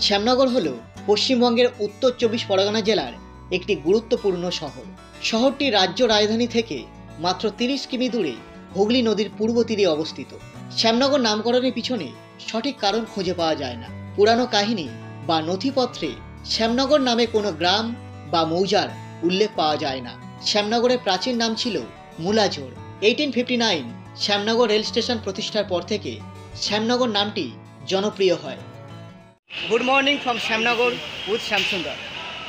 শ্যামনগর হল পশ্চিমবঙ্গের উত্তর 24 পরগনা জেলার একটি গুরুত্বপূর্ণ শহর। শহরটি রাজ্য রাজধানী থেকে মাত্র 30 কিমি দূরে হুগলি নদীর পূর্ব তীরে অবস্থিত। শ্যামনগর নামকরণের পিছনে সঠিক কারণ খুঁজে পাওয়া যায় না। পুরানো কাহিনী বা নথিপত্রে শ্যামনগর নামে কোনো গ্রাম বা মৌজার উল্লেখ পাওয়া যায় না। শ্যামনগরের প্রাচীন নাম ছিল মুলাজোড়। 1859 শ্যামনগর রেল স্টেশন প্রতিষ্ঠার পর থেকে শ্যামনগর নামটি জনপ্রিয় হয়। Good morning from Shyamnagar with Shyamsundar.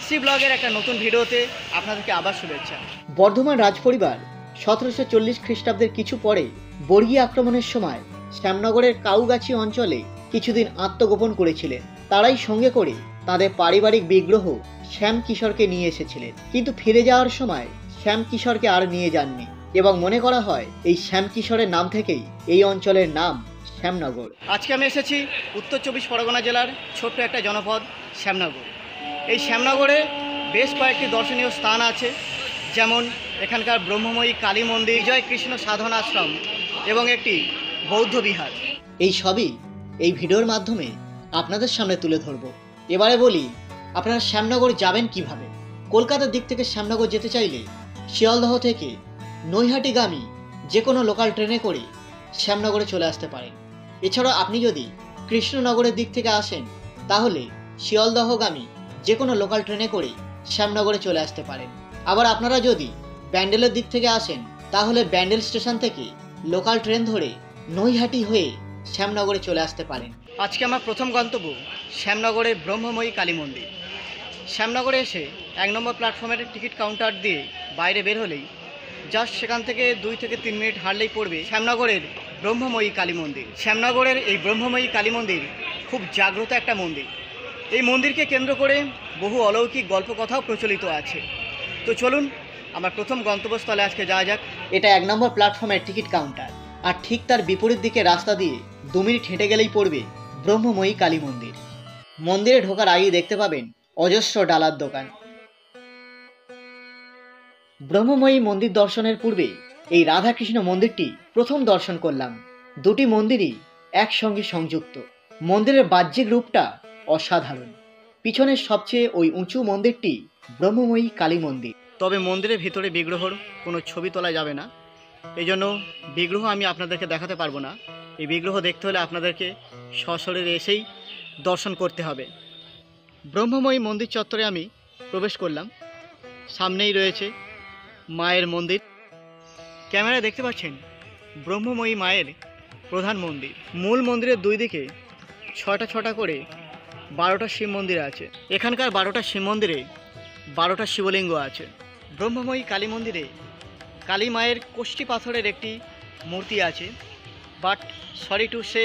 সি ব্লগের একটা নতুন ভিডিওতে আপনাদেরকে আবার শুভেচ্ছা। বর্ধমান রাজপরিবার 1740 খ্রিস্টাব্দের কিছু পরে বর্গী আক্রমণের সময় শ্যামনগরের কাউগাছি অঞ্চলে কিছুদিন আত্মগোপন করেছিলেন। তারাই সঙ্গে করে তাদের পারিবারিক বিগ্রহ শ্যাম কিশোরকে নিয়ে এসেছিলেন, কিন্তু ফিরে যাওয়ার সময় শ্যাম কিশোরকে আর নিয়ে যাননি এবং মনে করা হয় এই শ্যাম কিশোরের নাম থেকেই এই অঞ্চলের নাম শ্যামনগর। আজকে আমি এসেছি উত্তর 24 পরগনা জেলার ছোট্ট একটা জনপদ শ্যামনগর। এই শ্যামনগরে বেশ কয়েকটি দর্শনীয় স্থান আছে, যেমন এখানকার ব্রহ্মময়ী কালী মন্দির, জয় কৃষ্ণ সাধন আশ্রম এবং একটি বৌদ্ধ বিহার। এই সবই এই ভিডিওর মাধ্যমে আপনাদের সামনে তুলে ধরব। এবারে বলি, আপনারা শ্যামনগর যাবেন কিভাবে। কলকাতার দিক থেকে শ্যামনগর যেতে চাইলে শিয়ালদহ থেকে নৈহাটিগামী যে কোনো লোকাল ট্রেনে করে শ্যামনগরে চলে আসতে পারেন। এছাড়াও আপনি যদি কৃষ্ণনগরের দিক থেকে আসেন তাহলে শিয়ালদহগামী যে কোনো লোকাল ট্রেনে করে শ্যামনগরে চলে আসতে পারেন। আবার আপনারা যদি ব্যান্ডেলের দিক থেকে আসেন তাহলে ব্যান্ডেল স্টেশন থেকে লোকাল ট্রেন ধরে নৈহাটি হয়ে শ্যামনগরে চলে আসতে পারেন। আজকে আমার প্রথম গন্তব্য শ্যামনগরের ব্রহ্মময়ী কালী মন্দির। শ্যামনগরে এসে 1 নম্বর প্ল্যাটফর্মের টিকিট কাউন্টার দিয়ে বাইরে বের হলেই জাস্ট সেখান থেকে 2 থেকে 3 মিনিট হাঁটলেই পড়বে শ্যামনগরের ব্রহ্মময়ী কালী মন্দির। শ্যামনগরের এই ব্রহ্মময়ী কালী মন্দির খুব জাগ্রত একটা মন্দির। এই মন্দিরকে কেন্দ্র করে বহু অলৌকিক গল্পকথাও প্রচলিত আছে। তো চলুন আমার প্রথম গন্তব্যস্থলে আজকে যাওয়া যাক। এটা 1 নম্বর প্ল্যাটফর্মের টিকিট কাউন্টার, আর ঠিক তার বিপরীত দিকে রাস্তা দিয়ে 2 মিনিট হেঁটে গেলেই পড়বে ব্রহ্মময়ী কালী মন্দির। মন্দিরে ঢোকার আগেই দেখতে পাবেন অজস্র ডালার দোকান। ব্রহ্মময়ী মন্দির দর্শনের পূর্বে এই রাধাকৃষ্ণ মন্দিরটি প্রথম দর্শন করলাম। দুটি মন্দিরই একসঙ্গে সংযুক্ত। মন্দিরের বাহ্যিক রূপটা অসাধারণ। পিছনের সবচেয়ে ওই উঁচু মন্দিরটি ব্রহ্মময়ী কালী মন্দির। তবে মন্দিরের ভিতরে বিগ্রহর কোনো ছবি তোলা যাবে না, এই জন্য বিগ্রহ আমি আপনাদেরকে দেখাতে পারবো না। এই বিগ্রহ দেখতে হলে আপনাদেরকে সশরীরে এসেই দর্শন করতে হবে। ব্রহ্মময়ী মন্দির চত্বরে আমি প্রবেশ করলাম। সামনেই রয়েছে মায়ের মন্দির। ক্যামেরায় দেখতে পাচ্ছেন ব্রহ্মময়ী মায়ের প্রধান মন্দির। মূল মন্দিরের 2 দিকে 6টা করে 12টা শিব মন্দির আছে। এখানকার 12টা শিব মন্দিরে 12টা শিবলিঙ্গ আছে। ব্রহ্মময়ী কালী মন্দিরে কালী মায়ের কোষ্ঠী পাথরের একটি মূর্তি আছে, বাট সরি টু সে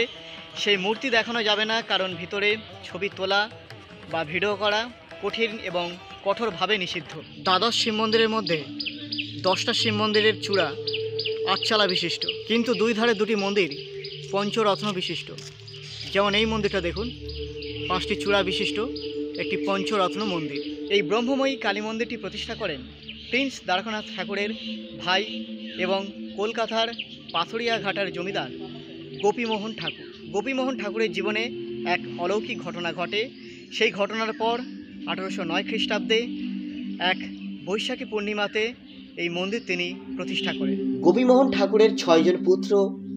সেই মূর্তি দেখানো যাবে না, কারণ ভিতরে ছবি তোলা বা ভিডিও করা কঠিন এবং কঠোরভাবে নিষিদ্ধ। দ্বাদশ শিব মন্দিরের মধ্যে 10টা শিব মন্দিরের চূড়া 8 চালা বিশিষ্ট, কিন্তু 2 ধারে 2টি মন্দির পঞ্চরত্ন বিশিষ্ট। যেমন এই মন্দিরটা দেখুন, 5টি চূড়া বিশিষ্ট একটি পঞ্চরত্ন মন্দির। এই ব্রহ্মময়ী কালী মন্দিরটি প্রতিষ্ঠা করেন প্রিন্স দ্বারকানাথ ঠাকুরের ভাই এবং কলকাতার পাথরিয়া ঘাটার জমিদার গোপীমোহন ঠাকুর। গোপীমোহন ঠাকুরের জীবনে এক অলৌকিক ঘটনা ঘটে। সেই ঘটনার পর 1809 খ্রিস্টাব্দে এক বৈশাখী পূর্ণিমাতে এই মন্দির তিনি প্রতিষ্ঠা করেন। গোপীমোহন ঠাকুরের 6 জন পুত্র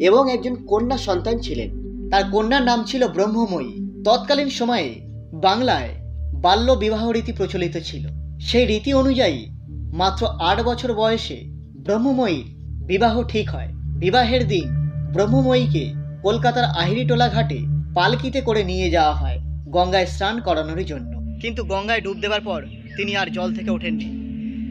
এবং একজন কন্যা সন্তান ছিলেন। তার কন্যার নাম ছিল ব্রহ্মময়ী। তৎকালীন সময়ে বাংলায় বাল্য বিবাহ রীতি প্রচলিত ছিল। সেই রীতি অনুযায়ী মাত্র 8 বছর বয়সে ব্রহ্মময়ীর বিবাহ ঠিক হয়। বিবাহের দিন ব্রহ্মময়ীকে কলকাতার আহিরিটোলা ঘাটে পালকিতে করে নিয়ে যাওয়া হয় গঙ্গায় স্নান করানোর জন্য। কিন্তু গঙ্গায় ডুব দেওয়ার পর তিনি আর জল থেকে ওঠেননি,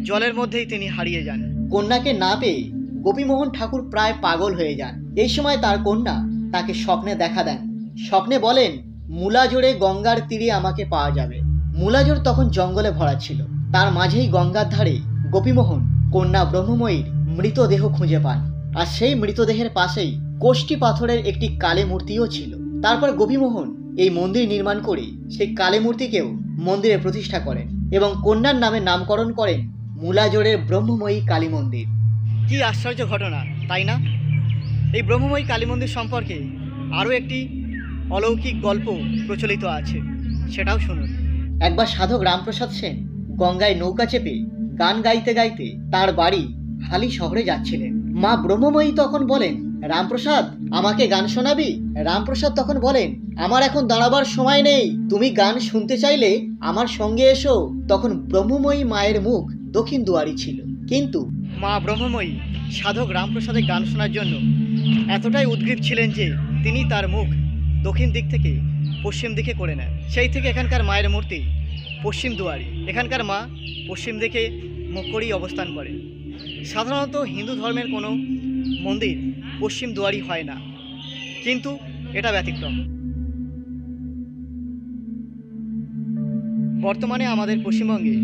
জলের মধ্যেই তিনি হারিয়ে যান। কন্যাকে না পেয়ে গোপীমোহন ঠাকুর প্রায় পাগল হয়ে যান। এই সময় তার কন্যা তাকে স্বপ্নে দেখা দেন। স্বপ্নে বলেন, মুলাজোড়ে গঙ্গার তীরে আমাকে পাওয়া যাবে। মুলাজোড় তখন জঙ্গলে ভরা ছিল। তার মাঝেই গঙ্গার ধারে গোপীমোহন কন্যা ব্রহ্মময়ীর মৃতদেহ খুঁজে পান, আর সেই মৃতদেহের পাশেই কোষ্ঠী পাথরের একটি কালী মূর্তিও ছিল। তারপর গোপীমোহন এই মন্দির নির্মাণ করে সেই কালী মূর্তিকেও মন্দিরে প্রতিষ্ঠা করেন এবং কন্যার নামে নামকরণ করেন মুলাজোড়ের ব্রহ্মময়ী কালী মন্দির। কি আশ্চর্য ঘটনা, তাই না? এই ব্রহ্মময়ী কালী মন্দির সম্পর্কে আরও একটি অলৌকিক গল্প প্রচলিত আছে। সেটাও শুনুন। একবার সাধক রামপ্রসাদ সেন গঙ্গায় নৌকা চেপে গান গাইতে গাইতে তার বাড়ি হালি শহরে যাচ্ছিলেন। মা ব্রহ্মময়ী তখন বলেন, রামপ্রসাদ, আমাকে গান শোনাবি? রামপ্রসাদ তখন বলেন, আমার এখন দাঁড়াবার সময় নেই, তুমি গান শুনতে চাইলে আমার সঙ্গে এসো। তখন ব্রহ্মময়ী মায়ের মুখ দক্ষিণ দুয়ারি ছিল, কিন্তু মা ব্রহ্মময়ী সাধক রামপ্রসাদের গান শোনার জন্য এতটাই উদ্গ্রীব ছিলেন যে তিনি তার মুখ দক্ষিণ দিক থেকে পশ্চিম দিকে করে নেন। সেই থেকে এখানকার মায়ের মূর্তি পশ্চিম দুয়ারি। এখানকার মা পশ্চিম দিকে মুখ করেই অবস্থান করে। সাধারণত হিন্দু ধর্মের কোনো মন্দির পশ্চিম দুয়ারি হয় না, কিন্তু এটা ব্যতিক্রম। বর্তমানে আমাদের পশ্চিমবঙ্গে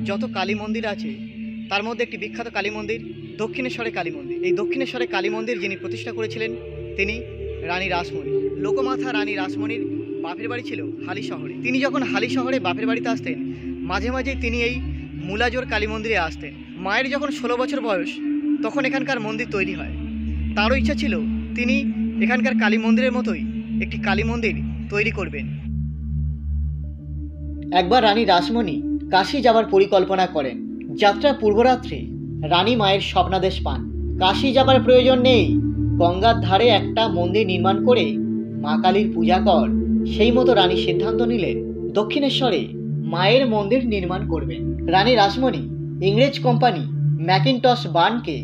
যত কালী মন্দির আছে তার মধ্যে একটি বিখ্যাত কালী মন্দির দক্ষিণেশ্বরে কালী মন্দির। এই দক্ষিণেশ্বরে কালী মন্দির যিনি প্রতিষ্ঠা করেছিলেন তিনি রানী রাসমণি। লোকমাথা রানী রাসমণির বাপের বাড়ি ছিল হালি শহরে। তিনি যখন হালি শহরে বাপের বাড়িতে আসতেন, মাঝে মাঝে তিনি এই মুলাজোর কালী মন্দিরে আসতেন। মায়ের যখন 16 বছর বয়স তখন এখানকার মন্দির তৈরি হয়। তারও ইচ্ছা ছিল তিনি এখানকার কালী মন্দিরের মতোই একটি কালী মন্দির তৈরি করবেন। একবার রানী রাসমণি কাশী যাবার পরিকল্পনা করেন। যাত্রার পূর্বরাত্রে রানী মায়ের স্বপ্নাদেশ পান, কাশী যাবার প্রয়োজন নেই, গঙ্গার ধারে একটা মন্দির নির্মাণ করে মা কালীর পূজা কর। সেই মতো রানী সিদ্ধান্ত নিলেন দক্ষিণেশ্বরে মায়ের মন্দির নির্মাণ করবেন। রানী রাসমণি ইংরেজ কোম্পানি ম্যাকিনটশ বার্নকে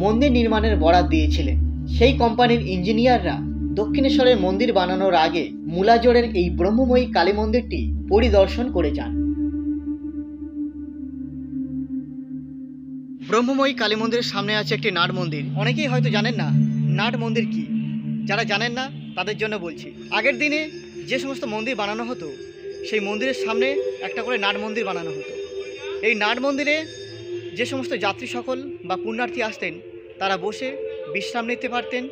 মন্দির নির্মাণের বরাত দিয়েছিলেন। সেই কোম্পানির ইঞ্জিনিয়াররা দক্ষিণেশ্বরের মন্দির বানানোর আগে মুলাজোড়ের এই ব্রহ্মময়ী কালী মন্দিরটি পরিদর্শন করে যান। ব্রহ্মময়ী কালী মন্দিরের সামনে আছে একটি নাট মন্দির। অনেকেই হয়তো জানেন না নাট মন্দির কি। যারা জানেন না তাদের জন্য বলছি, আগের দিনে যে সমস্ত মন্দির বানানো হতো সেই মন্দিরের সামনে একটা করে নাট মন্দির বানানো হতো। এই নাট মন্দিরে যে সমস্ত যাত্রী সকল বা পুণ্যার্থী আসতেন তারা বসে বিশ্রাম নিতে পারতেন,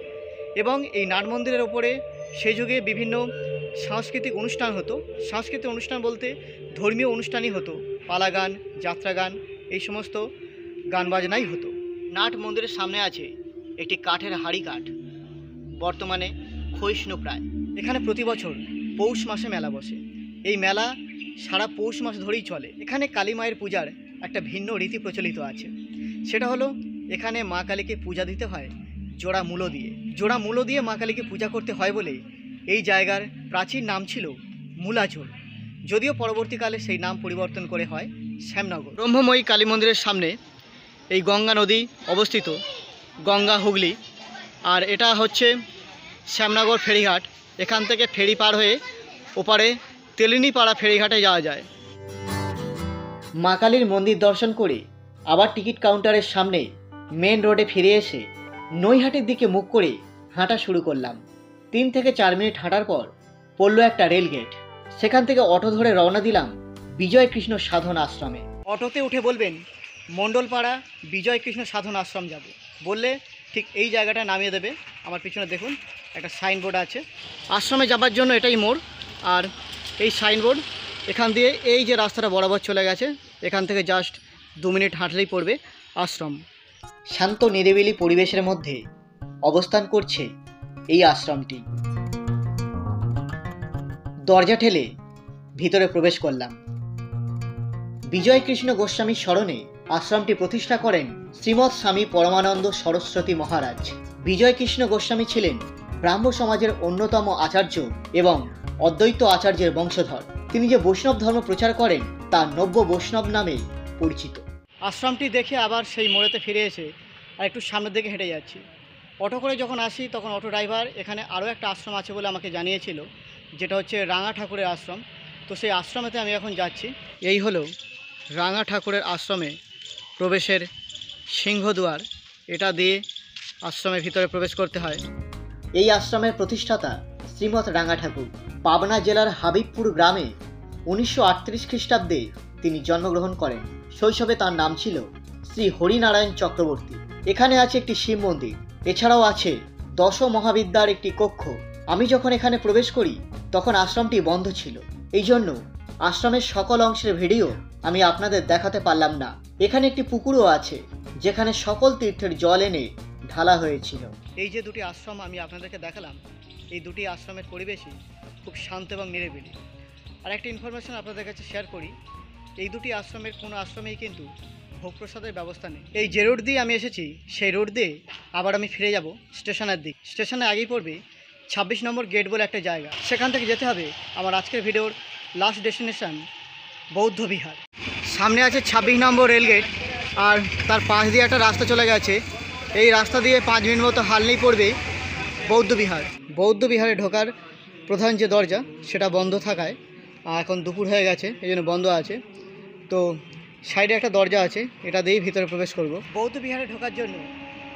এবং এই নাট মন্দিরের ওপরে সেই যুগে বিভিন্ন সাংস্কৃতিক অনুষ্ঠান হতো। সাংস্কৃতিক অনুষ্ঠান বলতে ধর্মীয় অনুষ্ঠানই হতো, পালা গান, যাত্রা গান, এই সমস্ত গান বাজনাই হতো। নাট মন্দিরের সামনে আছে একটি কাঠের হাড়ি কাঠ, বর্তমানে ক্ষয়িষ্ণু প্রায়। এখানে প্রতি বছর পৌষ মাসে মেলা বসে। এই মেলা সারা পৌষ মাস ধরেই চলে। এখানে কালী মায়ের পূজার একটা ভিন্ন রীতি প্রচলিত আছে। সেটা হলো এখানে মা কালীকে পূজা দিতে হয় জোড়া মূলো দিয়ে। জোড়া মূলো দিয়ে মা কালীকে পূজা করতে হয় বলে এই জায়গার প্রাচীন নাম ছিল মুলাজোর, যদিও পরবর্তীকালে সেই নাম পরিবর্তন করে হয় শ্যামনগর। ব্রহ্মময়ী কালী মন্দিরের সামনে এই গঙ্গা নদী অবস্থিত, গঙ্গা হুগলি, আর এটা হচ্ছে শ্যামনগর ফেরিঘাট। এখান থেকে ফেরি পার হয়ে ওপারে তেলিনীপাড়া ফেরিঘাটে যাওয়া যায়। মা কালীর মন্দির দর্শন করে আবার টিকিট কাউন্টারের সামনে মেন রোডে ফিরে এসে নৈহাটির দিকে মুখ করে হাঁটা শুরু করলাম। 3 থেকে 4 মিনিট হাঁটার পর পড়ল একটা রেলগেট। সেখান থেকে অটো ধরে রওনা দিলাম বিজয় কৃষ্ণ সাধন আশ্রমে। অটোতে উঠে বলবেন মণ্ডলপাড়া বিজয় কৃষ্ণ সাধন আশ্রম যাব, বললে ঠিক এই জায়গাটা নামিয়ে দেবে। আমার পিছনে দেখুন একটা সাইনবোর্ড আছে। আশ্রমে যাবার জন্য এটাই মোড়, আর এই সাইনবোর্ড এখান দিয়ে এই যে রাস্তাটা বরাবর চলে গেছে, এখান থেকে জাস্ট 2 মিনিট হাঁটলেই পড়বে আশ্রম। শান্ত নিরিবিলি পরিবেশের মধ্যে অবস্থান করছে এই আশ্রমটি। দরজা ঠেলে ভিতরে প্রবেশ করলাম। বিজয় কৃষ্ণ গোস্বামীর স্মরণে আশ্রমটি প্রতিষ্ঠা করেন শ্রীমৎ স্বামী পরমানন্দ সরস্বতী মহারাজ। বিজয় কৃষ্ণ গোস্বামী ছিলেন ব্রাহ্ম সমাজের অন্যতম আচার্য এবং অদ্বৈত আচার্যের বংশধর। তিনি যে বৈষ্ণব ধর্ম প্রচার করেন তা নব্য বৈষ্ণব নামে পরিচিত। আশ্রমটি দেখে আবার সেই মোড়েতে ফিরে এসে আর একটু সামনের দিকে হেঁটে যাচ্ছি। অটো করে যখন আসি তখন অটো ড্রাইভার এখানে আরও একটা আশ্রম আছে বলে আমাকে জানিয়েছিল, যেটা হচ্ছে রাঙা ঠাকুরের আশ্রম। তো সেই আশ্রমেতে আমি এখন যাচ্ছি। এই হলো রাঙা ঠাকুরের আশ্রমে প্রবেশের সিংহদুয়ার। এটা দিয়ে আশ্রমের ভিতরে প্রবেশ করতে হয়। এই আশ্রমের প্রতিষ্ঠাতা শ্রীমৎ রাঙা ঠাকুর পাবনা জেলার হাবিবপুর গ্রামে 1938 খ্রিস্টাব্দে তিনি জন্মগ্রহণ করেন। শৈশবে তার নাম ছিল শ্রী হরিনারায়ণ চক্রবর্তী। এখানে আছে একটি শিব মন্দির, এছাড়াও আছে 10 মহাবিদ্যার একটি কক্ষ। আমি যখন এখানে প্রবেশ করি তখন আশ্রমটি বন্ধ ছিল, এই জন্য আশ্রমের সকল অংশের ভিডিও আমি আপনাদের দেখাতে পারলাম না। এখানে একটি পুকুরও আছে যেখানে সকল তীর্থের জল এনে ঢালা হয়েছিল। এই যে দুটি আশ্রম আমি আপনাদেরকে দেখালাম, এই দুটি আশ্রমের পরিবেশই খুব শান্ত এবং নিরিবিলি। আর একটা ইনফরমেশন আপনাদের কাছে শেয়ার করি, এই দুটি আশ্রমের কোনো আশ্রমেই কিন্তু ভোগ প্রসাদের ব্যবস্থা নেই। এই যে রোড দিয়ে আমি এসেছি সেই রোড দিয়ে আবার আমি ফিরে যাব স্টেশনের দিক। স্টেশনে আগেই পড়বে 26 নম্বর গেট বলে একটা জায়গা, সেখান থেকে যেতে হবে আমার আজকের ভিডিওর লাস্ট ডেস্টিনেশন বৌদ্ধ বিহার। সামনে আছে 26 নম্বর রেলগেট, আর তার পাশ দিয়ে একটা রাস্তা চলে গেছে। এই রাস্তা দিয়ে 5 মিনিট মতো হাললেই পড়বে বৌদ্ধ বিহার। বৌদ্ধ বিহারে ঢোকার প্রধান যে দরজা সেটা বন্ধ থাকায়, এখন দুপুর হয়ে গেছে এই জন্য বন্ধ আছে, তো সাইডে একটা দরজা আছে, এটা দিয়েই ভিতরে প্রবেশ করব। বৌদ্ধ বিহারে ঢোকার জন্য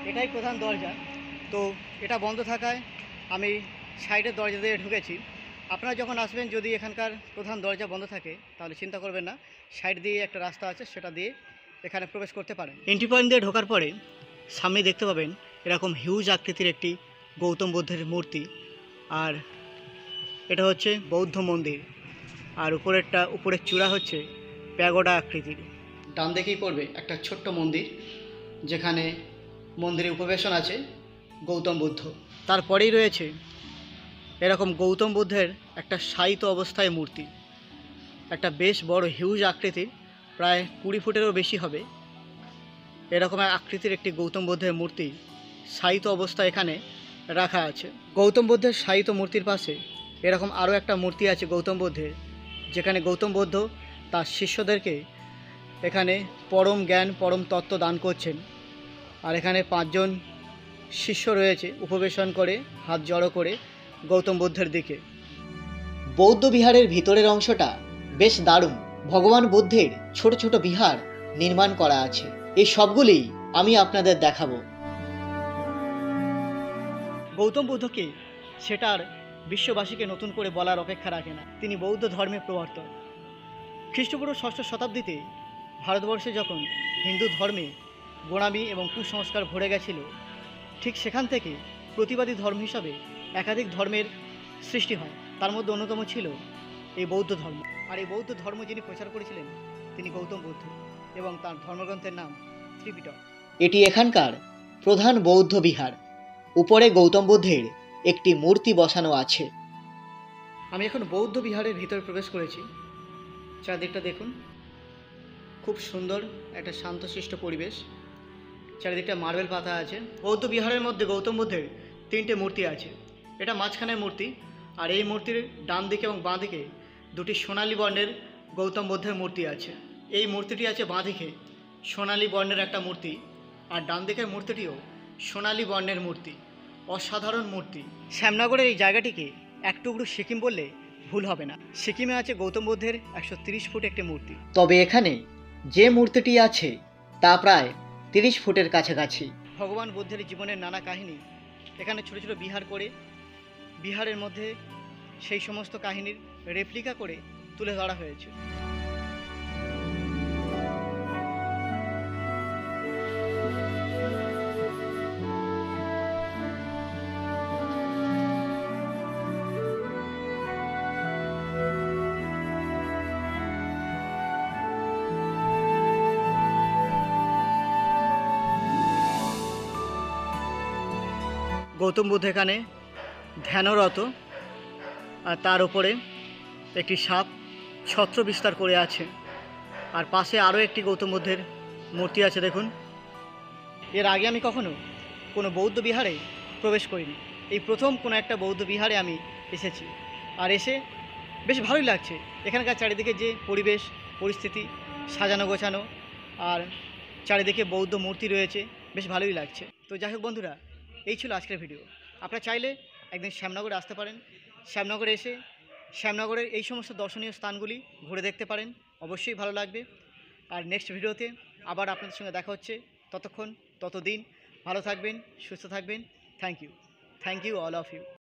এটাই প্রধান দরজা, তো এটা বন্ধ থাকায় আমি সাইডের দরজা দিয়ে ঢুকেছি। আপনারা যখন আসবেন যদি এখানকার প্রধান দরজা বন্ধ থাকে তাহলে চিন্তা করবেন না, সাইড দিয়ে একটা রাস্তা আছে সেটা দিয়ে এখানে প্রবেশ করতে পারেন। এন্ট্রি পয়েন্ট দিয়ে ঢোকার পরে সামনে দেখতে পাবেন এরকম হিউজ আকৃতির একটি গৌতম বুদ্ধের মূর্তি, আর এটা হচ্ছে বৌদ্ধ মন্দির, আর উপরের চূড়া হচ্ছে প্যাগোডা আকৃতির। ডান দিকেই পড়বে একটা ছোট্ট মন্দির, যেখানে মন্দিরে উপবেশন আছে গৌতম বুদ্ধ। তারপরেই রয়েছে এরকম গৌতম বুদ্ধের একটা শায়িত অবস্থায় মূর্তি, একটা বেশ বড় হিউজ আকৃতির, প্রায় 20 ফুটেরও বেশি হবে এরকম আকৃতির একটি গৌতম বুদ্ধের মূর্তি শায়িত অবস্থা এখানে রাখা আছে। গৌতম বুদ্ধের শায়িত মূর্তির পাশে এরকম আরও একটা মূর্তি আছে গৌতম বুদ্ধের, যেখানে গৌতম বুদ্ধ তার শিষ্যদেরকে এখানে পরম জ্ঞান পরম তত্ত্ব দান করছেন। আর এখানে 5 জন শিষ্য রয়েছে উপবেশন করে হাত জড়ো করে গৌতম বুদ্ধের দিকে। বৌদ্ধ বিহারের ভিতরের অংশটা বেশ দারুণ। ভগবান বুদ্ধের ছোট ছোট বিহার নির্মাণ করা আছে, এই সবগুলি আমি আপনাদের দেখাবো। গৌতম বুদ্ধকে সেটার বিশ্ববাসীকে নতুন করে বলার অপেক্ষা রাখে না, তিনি বৌদ্ধ ধর্মের প্রবর্তক। খ্রিস্টপূর্ব 6ষ্ঠ শতাব্দীতে ভারতবর্ষে যখন হিন্দু ধর্মে গোঁড়ামি এবং কুসংস্কার ভরে গেছিল, ঠিক সেখান থেকে প্রতিবাদী ধর্ম হিসাবে একাধিক ধর্মের সৃষ্টি হয়। তার মধ্যে অন্যতম ছিল এই বৌদ্ধ ধর্ম। আর এই বৌদ্ধ ধর্ম যিনি প্রচার করেছিলেন তিনি গৌতম বুদ্ধ, এবং তার ধর্মগ্রন্থের নাম ত্রিপিটক। এটি এখানকার প্রধান বৌদ্ধ বিহার। উপরে গৌতম বুদ্ধের একটি মূর্তি বসানো আছে। আমি এখন বৌদ্ধ বিহারের ভিতরে প্রবেশ করেছি। চারদিকটা দেখুন, খুব সুন্দর একটা শান্তশিষ্ট পরিবেশ, চারিদিকটা মার্বেল পাতা আছে। বৌদ্ধ বিহারের মধ্যে গৌতম বুদ্ধের 3টে মূর্তি আছে, এটা মাঝখানের মূর্তি, আর এই মূর্তির ডান দিকে এবং বাঁ দিকে 2টি সোনালী বর্ণের গৌতম বুদ্ধের মূর্তি আছে। এই মূর্তিটি আছে বাঁ দিকে সোনালী বর্ণের একটা মূর্তি, আর ডান দিকের মূর্তিটিও সোনালী বর্ণের মূর্তি। অসাধারণ মূর্তি। শ্যামনগরের এই জায়গাটিকে এক টুকরো সিকিম বললে ভুল হবে না। সিকিমে আছে গৌতম বুদ্ধের 130 ফুট একটি মূর্তি, তবে এখানে যে মূর্তিটি আছে তা প্রায় 30 ফুটের কাছাকাছি। ভগবান বুদ্ধের জীবনের নানা কাহিনী এখানে ছোট ছোট বিহার করে, বিহারের মধ্যে সেই সমস্ত কাহিনীর রেপ্লিকা করে তুলে ধরা হয়েছে। গৌতম বুদ্ধ এখানে ধ্যানরত, আর তার উপরে একটি সাপ ছত্র বিস্তার করে আছে, আর পাশে আরও একটি গৌতম বুদ্ধের মূর্তি আছে দেখুন। এর আগে আমি কখনো কোনো বৌদ্ধ বিহারে প্রবেশ করিনি, এই প্রথম কোনো একটা বৌদ্ধ বিহারে আমি এসেছি, আর এসে বেশ ভালোই লাগছে। এখানকার চারিদিকে যে পরিবেশ পরিস্থিতি সাজানো গোছানো, আর চারিদিকে বৌদ্ধ মূর্তি রয়েছে, বেশ ভালোই লাগছে। তো যাই হোক বন্ধুরা, এই ছিল আজকের ভিডিও। আপনারা চাইলে একদিন শ্যামনগরে আসতে পারেন, শ্যামনগরে এসে শ্যামনগরের এই সমস্ত দর্শনীয় স্থানগুলি ঘুরে দেখতে পারেন, অবশ্যই ভালো লাগবে। আর নেক্সট ভিডিওতে আবার আপনাদের সঙ্গে দেখা হচ্ছে। ততক্ষণ ততদিন ভালো থাকবেন, সুস্থ থাকবেন। Thank you all of you.